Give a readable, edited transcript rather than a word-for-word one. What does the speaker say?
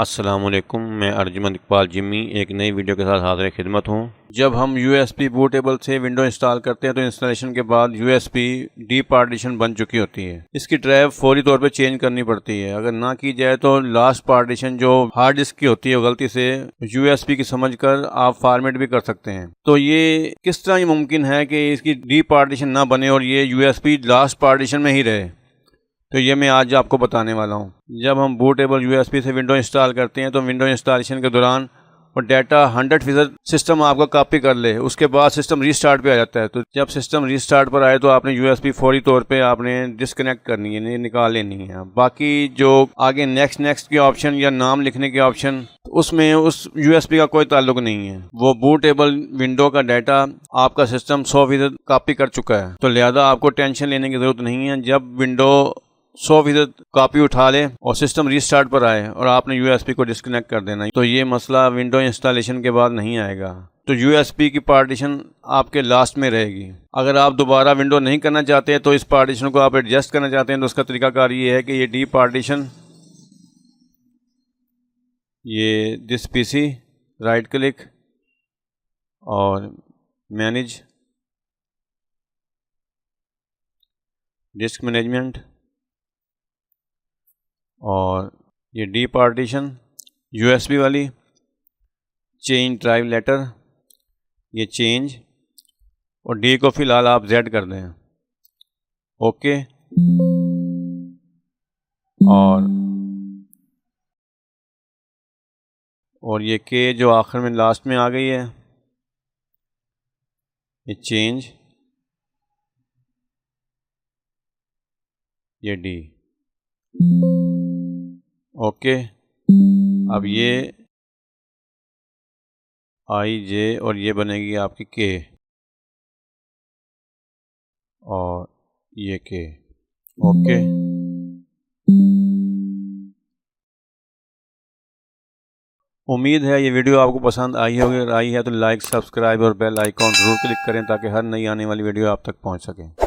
अस्सलामुअलैकुम, मैं अर्जुमंद इकबाल जिम्मी एक नई वीडियो के साथ हाज़िर खिदमत हूँ। जब हम USB बूटेबल से विंडो इंस्टॉल करते हैं तो इंस्टॉलेशन के बाद USB डी पार्टीशन बन चुकी होती है। इसकी ड्राइव फौरी तौर पे चेंज करनी पड़ती है। अगर ना की जाए तो लास्ट पार्टीशन जो हार्ड डिस्क की होती है वो गलती से USB की समझकर आप फॉर्मेट भी कर सकते हैं। तो ये किस तरह मुमकिन है कि इसकी डी पार्टीशन ना बने और ये USB लास्ट पार्टीशन में ही रहे, तो ये मैं आज आपको बताने वाला हूँ। जब हम बूटेबल USB से विंडो इंस्टॉल करते हैं तो विंडो इंस्टॉलेशन के दौरान वो डाटा 100% सिस्टम आपका कॉपी कर ले, उसके बाद सिस्टम रीस्टार्ट पे आ जाता है। तो जब सिस्टम रीस्टार्ट पर आए तो आपने USB फौरी तौर पे आपने डिस्कनेक्ट करनी है, निकाल लेनी है। बाकी जो आगे नेक्स्ट के ऑप्शन या नाम लिखने के ऑप्शन, उसमें उस USB का कोई ताल्लुक नहीं है। वो बूटेबल विंडो का डाटा आपका सिस्टम 100% कॉपी कर चुका है, तो लिहाजा आपको टेंशन लेने की जरूरत नहीं है। जब विंडो 100% कॉपी उठा ले और सिस्टम रीस्टार्ट पर आए और आपने USB को डिस्कनेक्ट कर देना, तो ये मसला विंडो इंस्टॉलेशन के बाद नहीं आएगा। तो USB की पार्टीशन आपके लास्ट में रहेगी। अगर आप दोबारा विंडो नहीं करना चाहते हैं तो इस पार्टीशन को आप एडजस्ट करना चाहते हैं तो उसका तरीकाकार ये है कि ये डी पार्टीशन, ये दिस PC, राइट क्लिक और मैनेज डिस्क मैनेजमेंट, और ये डी पार्टीशन USB वाली चेंज ड्राइव लेटर, ये चेंज, और डी को फिलहाल आप Z कर दें, ओके। और ये के जो आखिर में लास्ट में आ गई है, ये चेंज, ये डी, ओके। अब ये IJ और ये बनेगी आपकी के, और ये के, ओके। उम्मीद है ये वीडियो आपको पसंद आई होगी। अगर आई है तो लाइक, सब्सक्राइब और बेल आइकॉन ज़रूर क्लिक करें ताकि हर नई आने वाली वीडियो आप तक पहुंच सके।